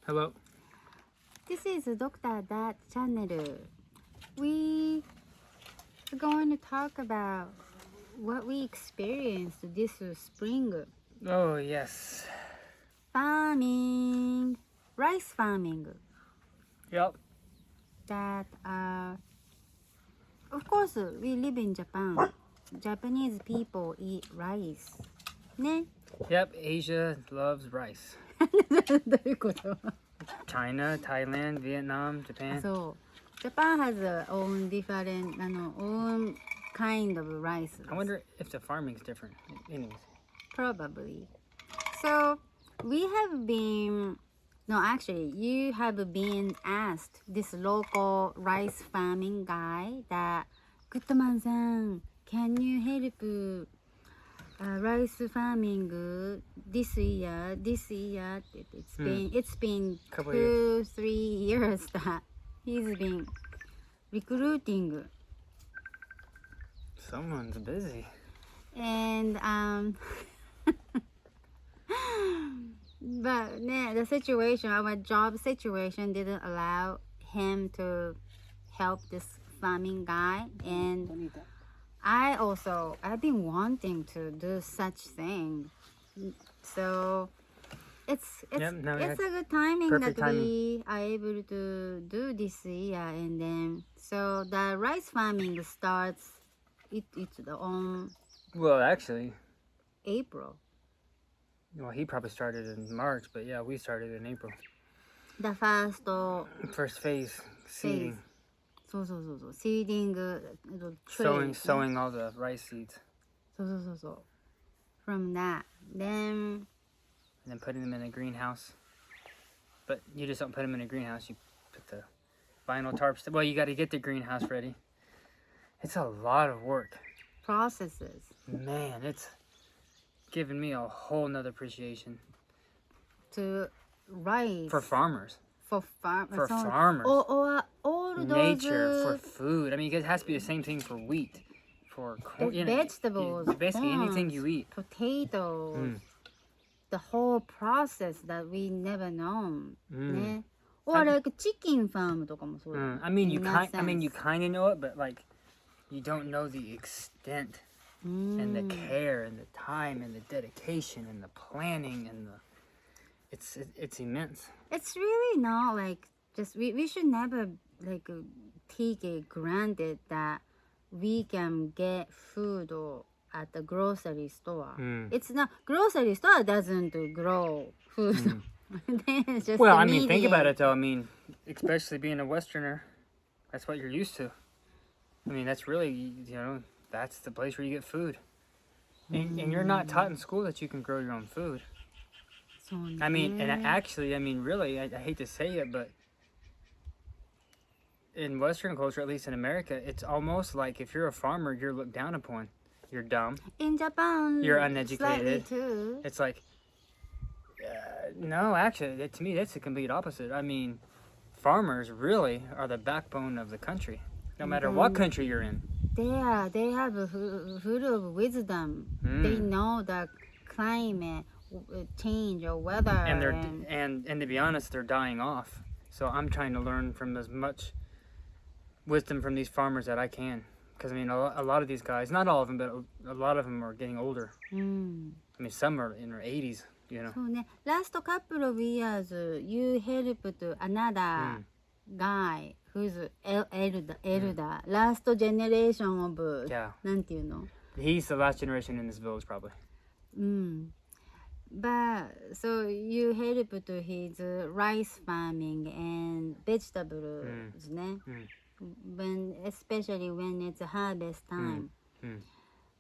Hello. This is Dr. Dat channel. We are going to talk about what we experienced this spring. Oh, yes. Farming, rice farming. Yep. That of course, we live in Japan. Japanese people eat rice. ね Yep. Asia loves rice. どういうこと China, Thailand, Vietnam, Japan. そう。Japan has a own different, own kind of rice. I wonder if the farming's different. Anyways. Probably. So, we have been, no, actually, you have been asked this local rice farming guy that, Goodman-san, can you help rice farming this year? It's been Couple 2-3 years that he's been recruiting. Someone's busy. And but the situation, our job situation didn't allow him to help this farming guy, and I've been wanting to do such thing. So it's Yep, now we it's had a good timing perfect that we are able to do this year. And then so the rice farming starts it's on Well, actually, April. well, he probably started in March, but yeah, we started in April. The first First phase, seeding. そうそうそうそう、シーディング、trade. Sowing all the rice seeds. そうそうそうそう。From that, then And then putting them in a greenhouse. But you just don't put them in a greenhouse. You put the vinyl tarps. Well, you got to get the greenhouse ready. It's a lot of work. processes. Man, it's given me a whole nother appreciation To rice. for farmers. For farmers. Farmers. All those Nature, for food. I mean, it has to be the same thing for wheat, for corn. vegetables, Basically anything corns, you eat. potatoes. The whole process that we never known. ね。Or like chicken farm とかもそうだよ。I mean, you In that kind of know it, but like, you don't know the extent and the care and the time and the dedication and the planning and the. It's immense. It's really not like just we should never like take it granted that we can get food or at the grocery store. It's not grocery store doesn't grow food. It's just Well, the I mean, think media. about it though. I mean, especially being a Westerner, that's what you're used to. I mean, that's really, that's the place where you get food. And you're not taught in school that you can grow your own food. I mean, and actually, I mean, really, I hate to say it, but in Western culture, at least in America, it's almost like if you're a farmer, you're looked down upon. You're dumb. In Japan, You're uneducated. slightly too. It's like, no, actually, to me, that's the complete opposite. I mean, farmers really are the backbone of the country, no matter what country you're in. They have a full of wisdom. They know the climate change or weather. And to be honest, they're dying off. So I'm trying to learn from as much wisdom from these farmers that I can. Because I mean, a lot of these guys, not all of them, but a lot of them are getting older. I mean, some are in their 80s, So last couple of years, you helped another guy who's elder, last generation of, Yeah. なんていうの? He's the last generation in this village, probably. But so you helped his rice farming and vegetables, ね? Especially when it's harvest time.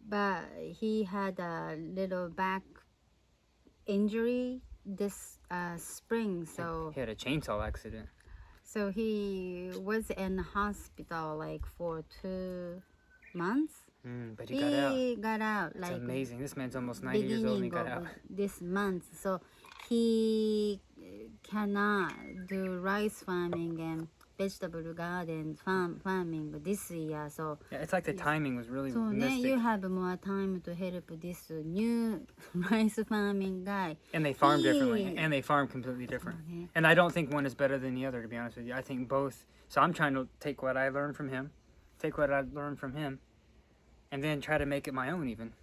But he had a little back injury this spring, so He had a chainsaw accident. so he was in hospital like for 2 months. But he got out It's like amazing. This man's almost 90 years old and he got beginning out. of this month. So he cannot do rice farming and vegetable garden farming this year. So Yeah, it's like the timing was really so then mystic. you have more time to help this new rice farming guy. And they farm differently, and they farm completely different. Okay. And I don't think one is better than the other, to be honest with you. I think both. So I'm trying to take what I learned from him, and then try to make it my own even.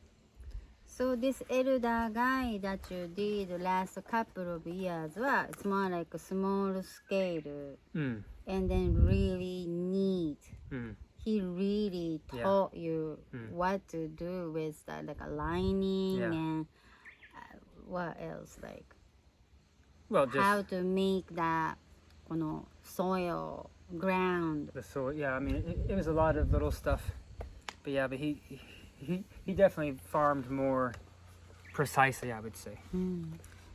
So this elder guy that you did last couple of years, well, it's more like a small scale, Mm. and then really neat. Mm. He really Yeah. taught you Mm. what to do with like a lining Yeah. and what else, like Well, just how to make that soil ground. the soil. Yeah, I mean, it was a lot of little stuff. But yeah, but he definitely farmed more precisely, I would say.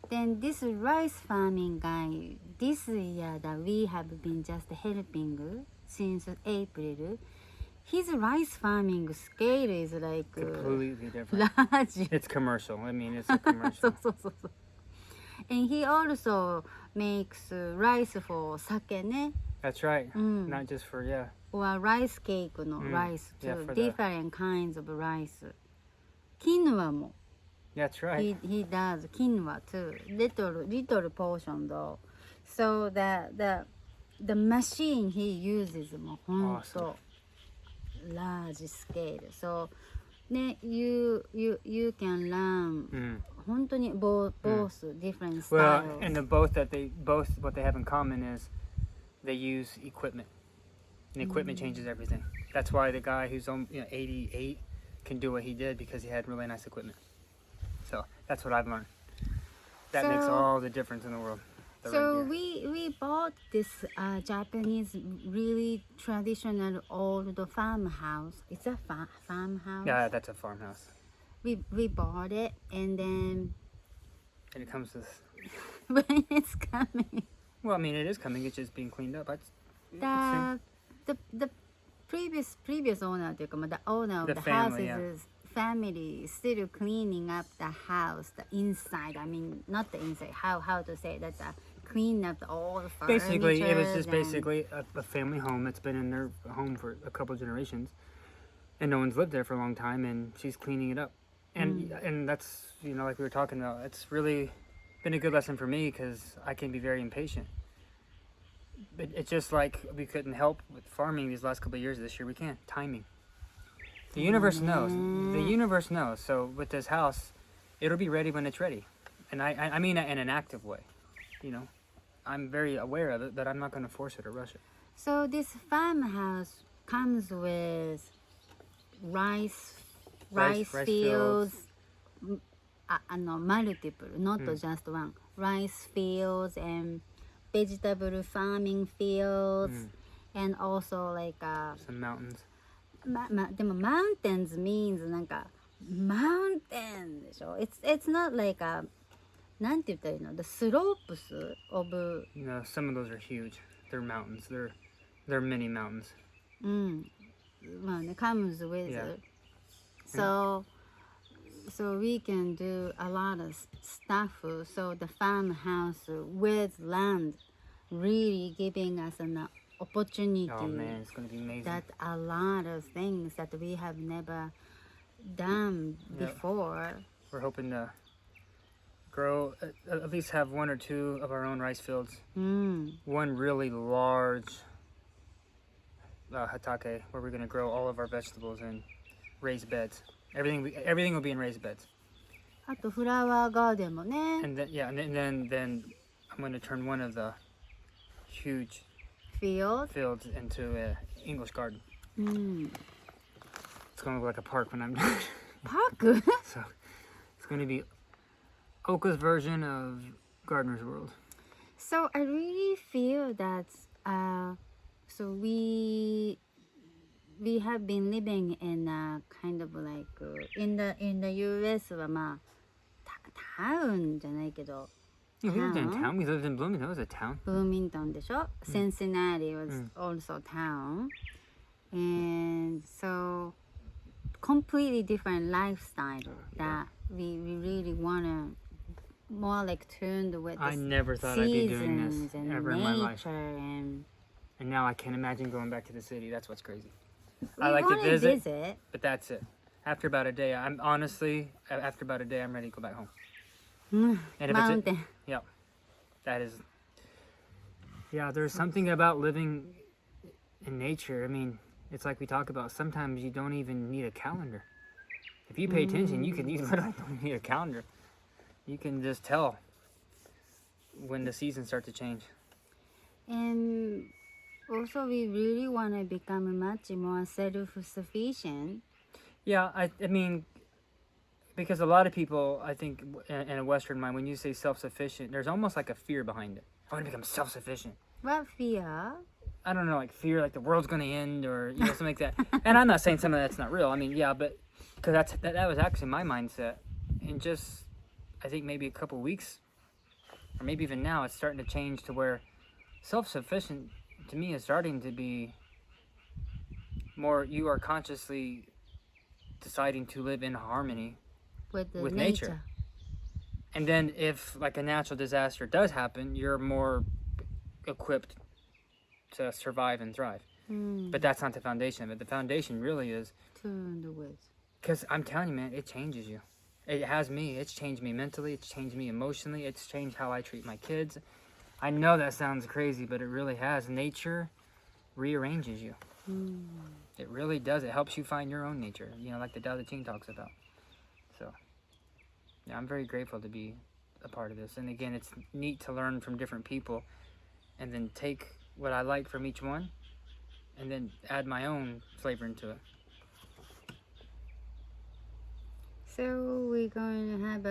Then this rice farming guy, this year that we have been just helping since April, his rice farming scale is like Completely different. large. It's commercial. I mean, it's a commercial. so. And he also makes rice for sake ne, That's right. Mm. Not just for, yeah. or rice cake no rice too. Yeah, for the- different kinds of rice. Quinoa mo. That's right. He does quinoa too. Little portion though. So the machine he uses mo honto large scale. So ne you can learn Mm. 本当に both different Well, styles. and what they have in common is they use equipment. And equipment changes everything. That's why the guy who's 88 can do what he did, because he had really nice equipment. So that's what I've learned. That makes So- all the difference in the world. The So right gear. we bought this Japanese really traditional old farmhouse. It's a farmhouse. Yeah, that's a farmhouse. We bought it, and then And it comes with, when it's coming, well, I mean, it is coming. It's just being cleaned up. the previous owner, the owner of The the family, house family is still cleaning up the house, the inside. I mean, not the inside. How to say that? Clean up all the furniture. Basically, it was just basically a family home that's been in their home for a couple generations, and no one's lived there for a long time, and she's cleaning it up. And that's, like we were talking about, it's really been a good lesson for me, because I can be very impatient. But it's just like we couldn't help with farming these last couple of years. This year we can. Timing. The universe knows. The universe knows. So with this house, it'll be ready when it's ready. And I mean that in an active way. I'm very aware of it, but I'm not going to force it or rush it. So this farmhouse comes with rice fields, multiple, not just one. Rice fields and vegetable farming fields, and also like Some mountains. でも mountains means なんか mountain でしょ。It's not like a なんて言ったらいいの the slopes of Some of those are huge. They're mountains. They're mini mountains. まあね comes with Yeah. it. So we can do a lot of stuff. So the farmhouse with land really giving us an opportunity. Oh man, it's going to be amazing. That a lot of things that we have never done Yeah. before. We're hoping to grow, at least have one or two of our own rice fields. One really large hatake where we're going to grow all of our vegetables in raised beds. Everything will be in raised beds. あとフラワーガーデンもね。 And then I'm going to turn one of the huge Field. fields into an English garden. It's going to look like a park when I'm done. パーク So it's going to be Oka's version of Gardener's World. So I really feel that so we have been living in a kind of like in the US はまあタウンじゃないけど Yeah, we lived in Town? town. We lived in Bloomington. That was a town. ブーミントンでしょ Cincinnati was also town, and so completely different lifestyle that we really wanna more like tuned with I the never thought I'd be doing seasons this and ever in my life. nature and And now I can't imagine going back to the city. That's what's crazy. We I like to want visit, but that's it. After about a day, I'm ready to go back home. And if Mountain. That is, yeah, there's something about living in nature. I mean, it's like we talk about, sometimes you don't even need a calendar. If you pay attention, you literally don't need a calendar. You can just tell when the seasons start to change. And also, we really want to become much more self-sufficient. Yeah, I mean, because a lot of people, I think, in a Western mind, when you say self-sufficient, there's almost like a fear behind it. I want to become self-sufficient. What fear? I don't know, like fear, like the world's going to end, or something like that. And I'm not saying something that's not real. I mean, yeah, but because that was actually my mindset. And just, I think maybe a couple weeks, or maybe even now, it's starting to change to where self-sufficient to me is starting to be more, you are consciously deciding to live in harmony with nature. And then if like a natural disaster does happen, you're more equipped to survive and thrive. But that's not the foundation of it. The foundation really is, because I'm telling you, man, it changes you. It has me. It's changed me mentally. It's changed me emotionally. It's changed how I treat my kids. I know that sounds crazy, but it really has. Nature rearranges you. It really does. It helps you find your own nature, like the Tao Te Ching talks about. So, yeah, I'm very grateful to be a part of this. And again, it's neat to learn from different people and then take what I like from each one and then add my own flavor into it. So we're going to have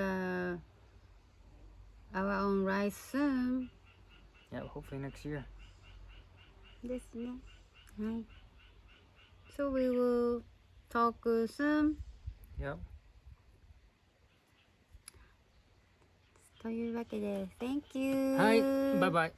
our own rice soon. Yeah, hopefully next year. ですね。はい。So we will talk soon. Yep. というわけで、Thank you. はい、バイバイ。